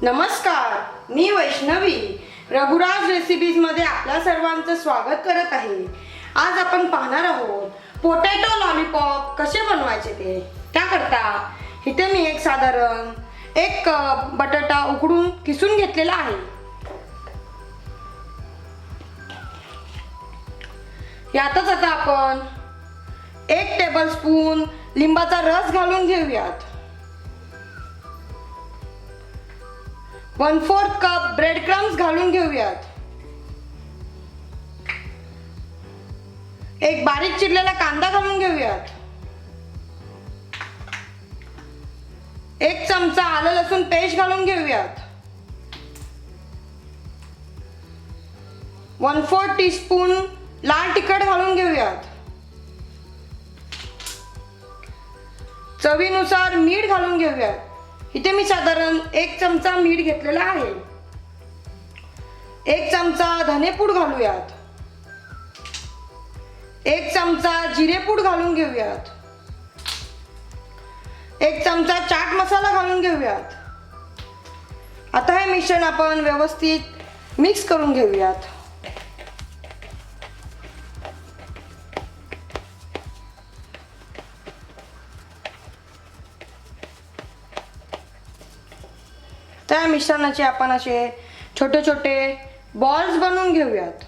नमस्कार, मी वैष्णवी रघुराज रेसिपीजमध्ये आपल्या सर्वांचं स्वागत करत आहे। आज आपण पाहणार आहोत पोटॅटो लॉलीपॉप कसे बनवायचे ते। त्याकरता इथे मी एक साधारण 1 कप बटाटा उकडून किसून घेतलेला आहे। यातच आता आपण 1 टेबलस्पून लिंबाचा रस घालून घेऊयात। 1/4 कप ब्रेड क्रम्स घालून घेऊयात। एक बारीक चिरलेला कांदा घालून घेऊयात। 1 चमचा आलं लसूण पेस्ट घालून घेऊयात। 1/4 टीस्पून लाल तिखट घालून घेऊयात। चवीनुसार मीठ घालून घेऊयात। इथे मी साधारण 1 चमचा मीठ घेतलेला आहे। 1 चमचा धनेपूड घालूयात। 1 चमचा जिरेपूड घालून घेऊयात। 1 चमचा चाट मसाला घालून घेऊयात। आता हे मिश्रण आपण व्यवस्थित मिक्स करून घेऊयात। त्या मिश्रणाचे आपण असे छोटे छोटे बॉल्स बनवून घेऊयात।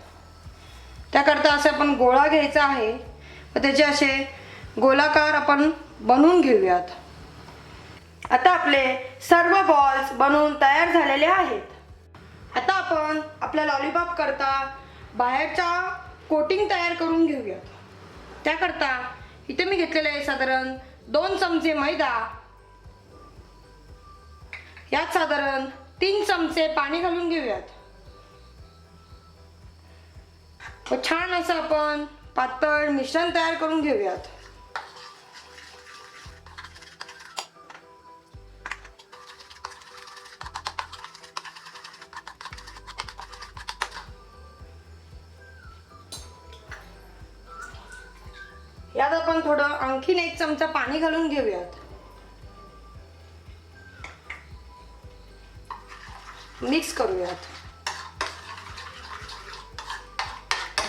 त्याकरता असे आपण गोळा घ्यायचा आहे व त्याचे असे गोलाकार आपण बनवून घेऊयात। आता आपले सर्व बॉल्स बनवून तयार झालेले आहेत। आता आपण आपल्या लॉलीपॉप करता बाहेरचा कोटिंग तयार करून घेऊयात। त्याकरता इथे मी घेतलेले आहे साधारण 2 चमचे मैदा। यात साधारण 3 चमचे पाणी घालून घेऊयात व छान असं आपण पातळ मिश्रण तयार करून घेऊयात। यात आपण थोडं आणखीन 1 चमचा पाणी घालून घेऊयात। मिक्स करूयात।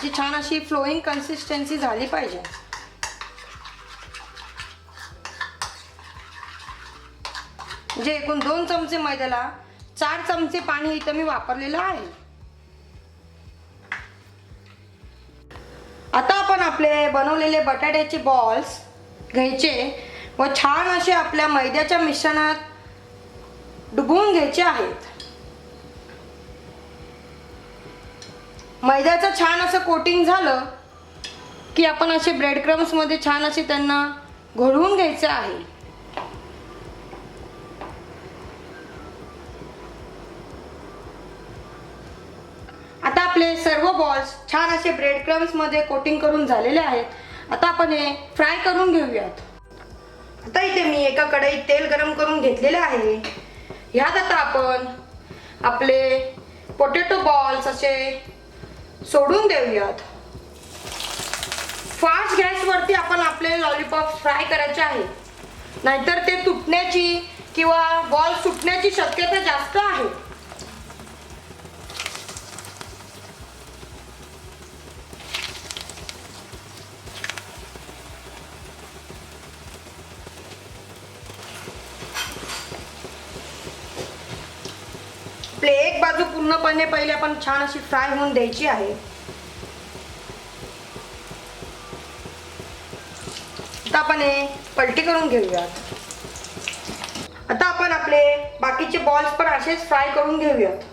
जी छान अशी फ्लोइंग कन्सिस्टन्सी झाली पाहिजे। म्हणजे एकूण 2 चमचे मैद्याला 4 चमचे पाणी इथं मी वापरलेलं आहे। आता आपण आपले बनवलेले बटाट्याचे बॉल्स घ्यायचे व छान असे आपल्या मैद्याच्या मिश्रणात डुबवून घ्यायचे आहेत। मैद्याचं छान असं कोटिंग झालं की आपण असे ब्रेड क्रम्स मध्ये छान असे त्यांना घोळवून घ्यायचे आहे। आता आपले सर्व बॉल्स छान असे ब्रेड क्रम्स मध्ये कोटिंग करून झालेले आहेत। आता आपण हे फ्राय करून घेऊयात। आता इथे मी एका कढईत तेल गरम करून घेतलेले आहे। यात आता आपण आपले पोटॅटो बॉल्स असे सोडून देऊयात। फास्ट गॅसवरती आपण आपले लॉलीपॉप फ्राय करायचे आहे, नाहीतर ते तुटण्याची किंवा बॉल सुटण्याची शक्यता जास्त आहे। आपले एक बाजू पूर्णपणे पहिले आपण छान अशी फ्राय होऊन द्यायची आहे। आता आपण हे पलटी करून घेऊयात। आता आपण आपले बाकीचे बॉल्स पण असेच फ्राय करून घेऊयात।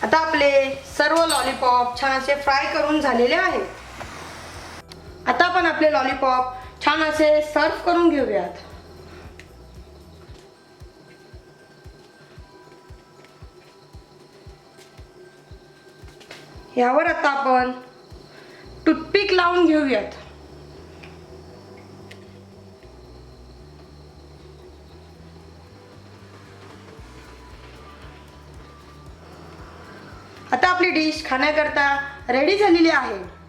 आता आपले सर्व लॉलीपॉप छान असे फ्राय करून झालेले आहेत। आता आपण आपले लॉलीपॉप छान असे सर्व करून घेऊयात। यावर आता आपण टूथपिक लावून घेऊयात। डिश खाण्याकरता रेडी झालेली आहे.